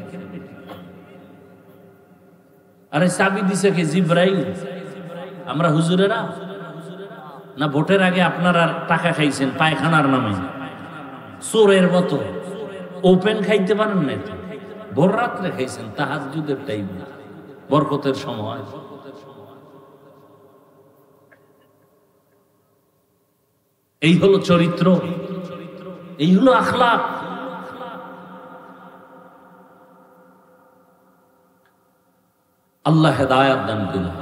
আরে চাবি দিছে কে? জিব্রাইল? আমরা হুজুরেরা? না ভোটের আগে আপনারা টাকা খাইছেন পায়খানার নামে চোরের মতো? ওপেন খাইতে পারেন না, ভোর রাত্রে খাইছেন তাহাজ্জুদের টাইমে, বরকতের সময়। এই হলো চরিত্র, এই হলো আখলাক। আল্লাহ হেদায়েত দান করুন।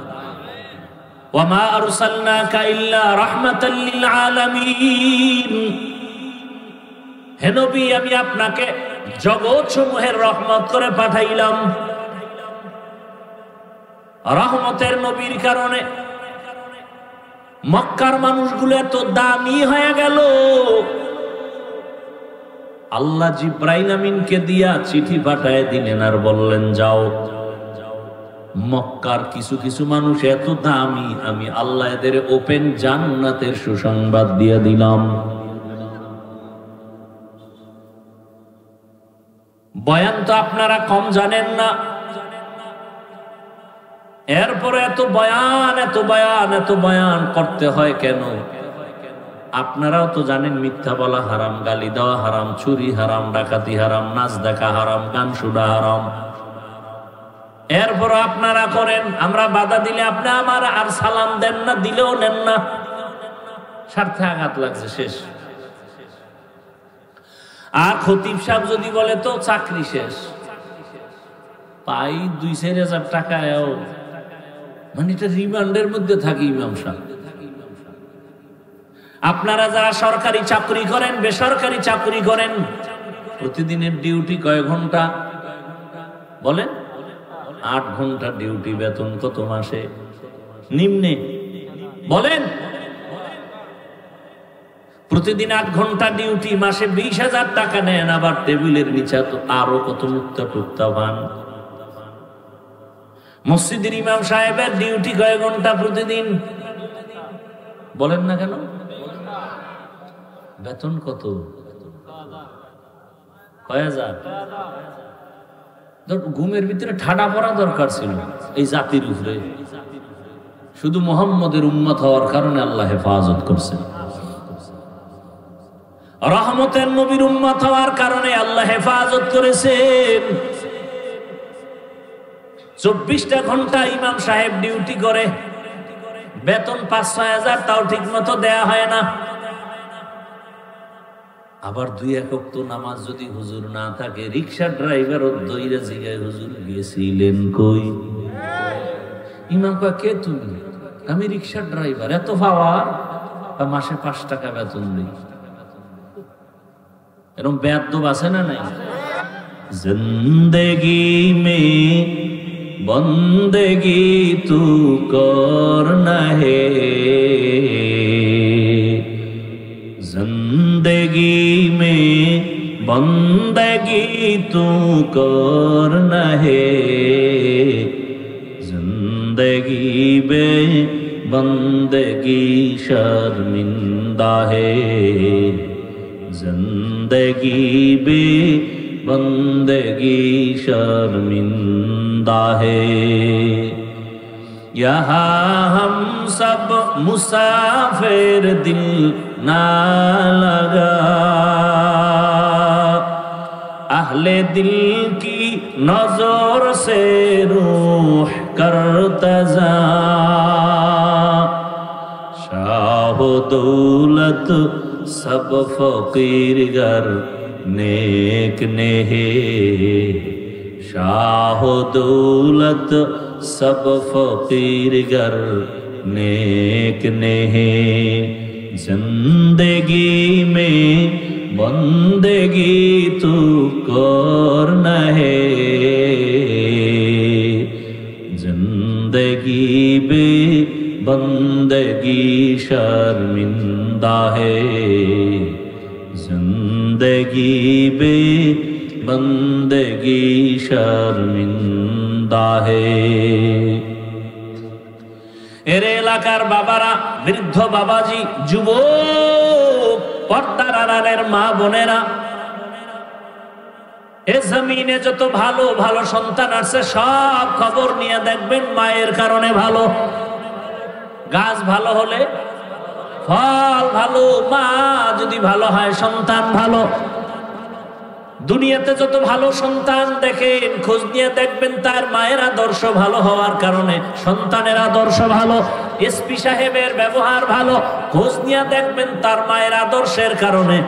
ওয়ামা আরসালনাকা ইল্লা রাহমাতাল লিল আলামিন। হে নবী, আমি আপনাকে জগৎ সমূহের রহমত করে পাঠাইলাম। রহমতের নবীর কারণে মক্কার মানুষগুলো এত দামি হয়ে গেল। আল্লাহ জিব্রাইল আমিনকে দিয়া চিঠি পাঠায় দিলেন আর বললেন, যাও, মক্কার কিছু কিছু মানুষ এত দামি, আমি আল্লাহ এদের ওপেন জান্নাতের সুসংবাদ দিয়ে দিলাম। বয়ান তো আপনারা কম জানেন না, এরপরে এত বয়ান এত বয়ান এত বয়ান করতে হয় কেন? আপনারাও তো জানেন মিথ্যা বলা হারাম, গালি দেওয়া হারাম, চুরি হারাম, ডাকাতি হারাম, নাচ দেখা হারাম, গান শোনা হারাম। এরপর আপনারা করেন, আমরা বাধা দিলে আপনি আমার আর সালাম দেন না, দিলেও নেন না, স্বার্থে আঘাত লাগছে, শেষ। আর খতিব সাহেব যদি বলে তো চাকরি শেষ, পাই 2-4 হাজার টাকায়ও, মানে এটা রিমান্ডের মধ্যে থাকি ইমাম সাহেব। আপনারা যারা সরকারি চাকরি করেন, বেসরকারি চাকরি করেন, প্রতিদিনের ডিউটি কয় ঘন্টা বলেন? 8 ঘন্টা ডিউটি, বেতন কত মাসে নিম্নে বলেন? প্রতিদিন 8 ঘন্টা ডিউটি, মাসে 20,000 টাকা নেন, আবার টেবিলের নিচে তো আরো কত মুক্তা টুক্তা পান। মসজিদের ইমাম সাহেবের ডিউটি কয় ঘন্টা প্রতিদিন বলেন না কেন? বেতন কত? কয় হাজার? ঘুমের ভিতরে ঠাডা পড়া দরকার ছিল এই জাতির উপরে, শুধু মুহাম্মদের উম্মত হওয়ার কারণে আল্লাহ হেফাজত করছেন। রহমতের নবীর উম্মত হওয়ার কারণে আল্লাহ হেফাজত করেছেন। 24টা ঘন্টা ইমাম সাহেব ডিউটি করে, বেতন 5-6 হাজার, তাও ঠিক মতো দেয়া হয় না। আবার 2-1 ওয়াক্ত নামাজ যদি হুজুর না থাকে, রিক্সা ড্রাইভার দইরা জিগায়, হুজুর গেছিলেন কই? ইমাম কয়, কে তুমি? আমি রিক্সা ড্রাইভার। এত পাওয়ার? মাসে 5 টাকা বেতন দিই। এরকম বেয়াদব আছে না নাই? জিন্দেগি মে বন্দেগি তু করনা হে, जिंदगी में बंदगी तू करना है, जिंदगी बे बंदगी शर्मिंदा है, जिंदगी बे बंदगी शर्मिंदा है। यहाँ हम सब मुसाफिर, दिल ना लगा, अहले दिल की नजर से रूह करता जा। शाह दौलत सब फकीर गर नेक नेहे, शाह दौलत सब फकीर गर नेक नेहे। जिंदगी में बंदगी तू करना है, जिंदगी बे बंदगी शर्मिंदा है, जिंदगी बे बंदगी शर्मिंदा है। এর এলাকার বাবারা, বৃদ্ধ বাবাজি, যুবক, পর্দার আড়ালের মা বোনেরা, এ জমিনে যত ভালো ভালো সন্তান আছে সব খবর নিয়ে দেখবেন মায়ের কারণে ভালো। গাছ ভালো হলে ফল ভালো, মা যদি ভালো হয় সন্তান ভালো। দুনিয়াতে যত ভালো সন্তান দেখেন খোঁজ নিয়ে দেখবেন তার মায়ের আদর্শ ভালো হওয়ার কারণে সন্তানের আদর্শ ভালো। এসপি সাহেবের ব্যবহার ভালো, খোঁজ নিয়ে দেখবেন তার মায়ের আদর্শের কারণে।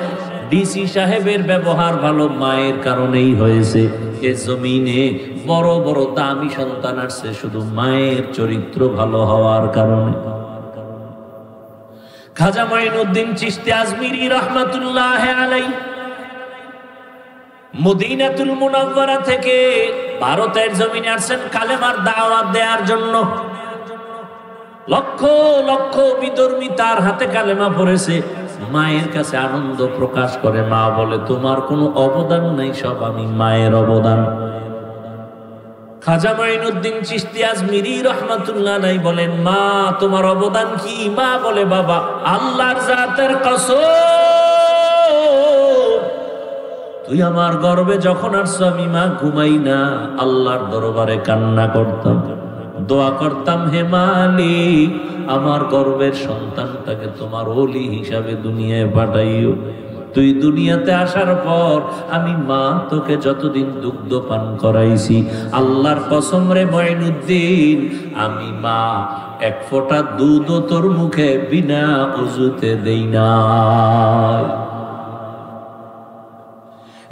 ডিসি সাহেবের ব্যবহার ভালো, মায়ের কারণেই হয়েছে। এ জমিনে বড় বড় দামি সন্তান আসছে শুধু মায়ের চরিত্র ভালো হওয়ার কারণে। খাজা মঈনুদ্দিন চিশতি আজমিরি রহমাতুল্লাহ আলাইহি মদিনাতুল মুনাওয়ারা থেকে ভারতের জমিনে আসছেন কালেমার দাওয়াত দেওয়ার জন্য। লক্ষ লক্ষ বিধর্মী তার হাতে কালেমা পড়েছে। মায়ের কাছে আনন্দ প্রকাশ করে, মা বলে তোমার কোনো অবদান নেই, সব আমি মায়ের অবদান। খাজা মঈনুদ্দিন চিশতি আজমিরি রহমাতুল্লাহ আলাইহি বলেন, মা তোমার অবদান কি? মা বলে, বাবা আল্লাহর জাতের কসম, তুই আমার গর্বে যখন আসছো আমি মা ঘুমাই না, আল্লাহর দরবারে কান্না করতাম, দোয়া করতাম, হে মালিক আমার গর্বের সন্তানটাকে তোমার ওলি হিসাবে দুনিয়ায় পাঠাইও। তুই দুনিয়াতে আসার পর আমি মা তোকে যতদিন দুগ্ধ পান করাইছি, আল্লাহর কসম রে মঈনুদ্দিন, আমি মা এক ফোঁটা দুধও তোর মুখে বিনা ওযুতে দেই না।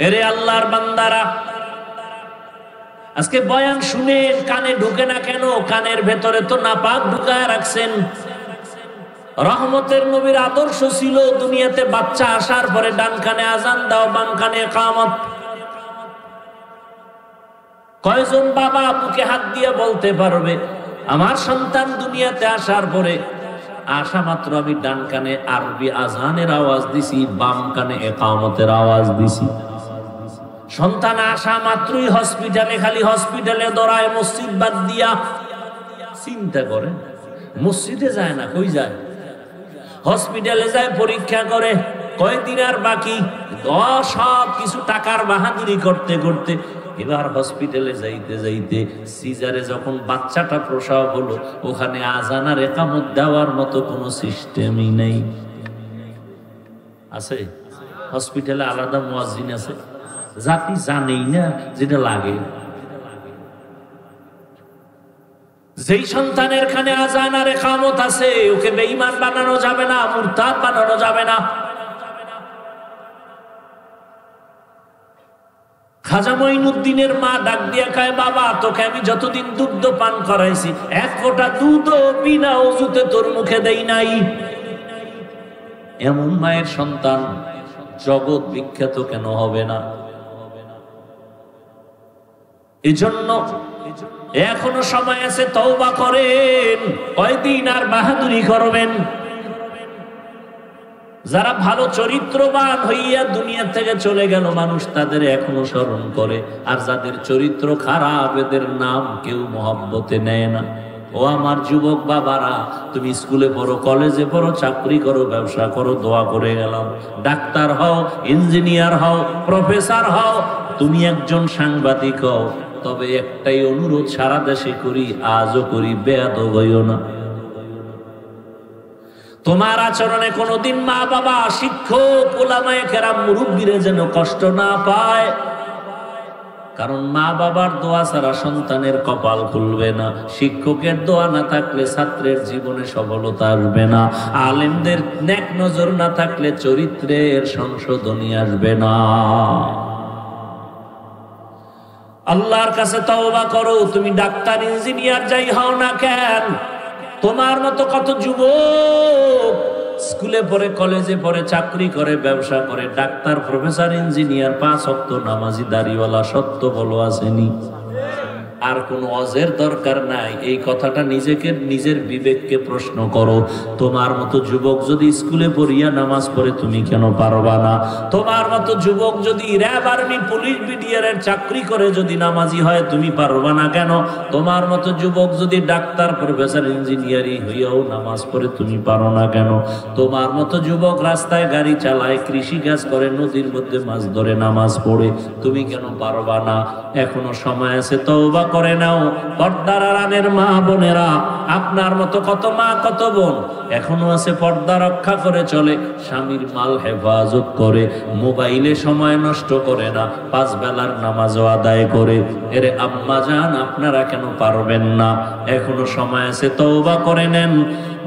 এরে আল্লাহর বান্দারা, আজকে বয়ান শুনেন, কানে ঢুকে না কেন? কানের ভেতরে তো নাপাক ঢুকায় রাখছেন। রহমতের নবীর আদর্শ ছিল দুনিয়াতে বাচ্চা আসার পরে ডান কানে আজান দাও, বাম কানে ইকামত। কয়জন বাবা বুকে হাত দিয়ে বলতে পারবে আমার সন্তান দুনিয়াতে আসার পরে আসা মাত্র আমি ডান কানে আরবি আজানের আওয়াজ দিছি, বাম কানে ইকামতের আওয়াজ দিছি। সন্তান আসা মাত্রই হসপিটালে, খালি হসপিটালে দৌড়ায়, মসজিদ বাদ দিয়া। চিন্তা করেন, মসজিদে যায় না, কই যায়? হসপিটালে যায়, পরীক্ষা করে, কয়দিন আর বাকি, সব কিছু টাকার বাহাদুরি করতে করতে এবার হসপিটালে যাইতে যাইতে সিজারে যখন বাচ্চাটা প্রসব হলো, ওখানে আজান আর ইকামত দেওয়ার মতো কোনো সিস্টেমই নেই। আছে হসপিটালে আলাদা মুয়াজ্জিন আছে, জাতি জানেই না যেটা লাগে। যেই সন্তানের খানে আজান আর ইকামত আছে ওকে বেঈমান বানানো যাবে না, মুরতাদ বানানো যাবে না। খাজা মঈনুদ্দিনের মা ডাক দিয়া কয়, বাবা তোকে আমি যতদিন দুগ্ধ পান করাইছি এক ফোঁটা দুধও বিনা ওযুতে তোর মুখে দেই নাই। এমন মায়ের সন্তান জগৎ বিখ্যাত কেন হবে না? এজন্য এখনো সময় আছে, তওবা করেন। কয়দিন আর বাহাদুরি করবেন? যারা ভালো চরিত্রবান হইয়া দুনিয়া থেকে চলে গেল মানুষ তাদের এখনো স্মরণ করে, আর যাদের চরিত্র খারাপ এদের নাম কেউ মহব্বতে নেয় না। ও আমার যুবক বাবারা, তুমি স্কুলে পড়ো, কলেজে পড়ো, চাকরি করো, ব্যবসা করো, দোয়া করে গেলাম। ডাক্তার হও, ইঞ্জিনিয়ার হও, প্রফেসর হও, তুমি একজন সাংবাদিক হও, তবে একটাই অনুরোধ সারা দেশে করি, আজও করি, বেয়াদব হইও না। তোমার আচরণে কোনোদিন মা বাবা, শিক্ষক, উলামায়ে কেরাম, মুরব্বীরা যেন কষ্ট না পায়। কারণ মা বাবার দোয়া ছাড়া সন্তানের কপাল খুলবে না, শিক্ষকের দোয়া না থাকলে ছাত্রের জীবনে সফলতা আসবে না, আলেমদের নেক নজর না থাকলে চরিত্রের সংশোধনী আসবে না। আল্লাহর কাছে তওবা করো। তুমি ডাক্তার, ইঞ্জিনিয়ার যাই হও না কেন, তোমার মতো কত যুবক স্কুলে পড়ে, কলেজে পড়ে, চাকরি করে, ব্যবসা করে, ডাক্তার, প্রফেসর, ইঞ্জিনিয়ার, 5 ওয়াক্ত নামাজি, দাড়িওয়ালা, সত্য বলো আসেনি? আর কোনো অজের দরকার নাই। এই কথাটা নিজের বিবেককে প্রশ্ন করো। তোমার মতো যুবক যদি স্কুলে পড়িয়া নামাজ পড়ে, তুমি কেন পারবা না? তোমার মতো যুবক যদি র্যাব, আর্মি, পুলিশ, বিডিআরের চাকরি করে যদি নামাজি হয়, তুমি পারবা না কেন? তোমার মতো যুবক যদি ডাক্তার, প্রফেসর, ইঞ্জিনিয়ারিং হইয়াও নামাজ পড়ে, তুমি পারো না কেন? তোমার মতো যুবক রাস্তায় গাড়ি চালায়, কৃষি কাজ করে, নদীর মধ্যে মাছ ধরে, নামাজ পড়ে, তুমি কেন পারবা না? এখনো সময় আছে, তওবা করে নাও। পর্দার আড়ালের মা বোনেরা, আপনার মতো কত মা, কত বোন এখনো আছে, পর্দা রক্ষা করে চলে, স্বামীর মাল হেফাজত করে, মোবাইলে সময় নষ্ট করে না, 5 বেলার নামাজও আদায় করে। এরে আম্মা জান, আপনারা কেন পারবেন না? এখনো সময় আছে, তওবা করে নেন।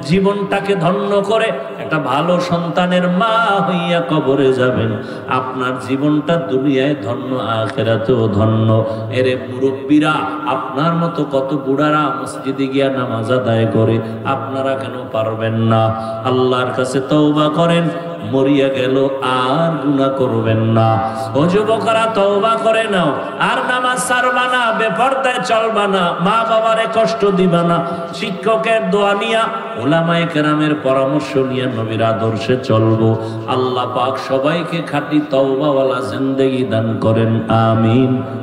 জীবনটাকে ধন্য করে একটা ভালো সন্তানের মা হইয়া কবরে যাবেন। আপনার জীবনটা দুনিয়ায় ধন্য, আখিরাতেও ধন্য। এরে মুরব্বীরা, আপনার মতো কত বুড়ারা মসজিদে গিয়া নামাজ আদায় করে, আপনারা কেন পারবেন না? আল্লাহর কাছে তওবা করেন, মরিয়া গেল আর গুনাহ করবেন না। ও যুবকরা, তওবা করে নাও, আর নামাজ ছাড়বা না, বেপরদায় চলবা না, মা বাবারে কষ্ট দিবা না, শিক্ষকের দোয়া নিয়া, উলামায়ে কেরামের পরামর্শ নিয়ে নবীর আদর্শে চলবো। আল্লাহ পাক সবাইকে খাঁটি তওবাওয়ালা জিন্দেগি দান করেন, আমিন।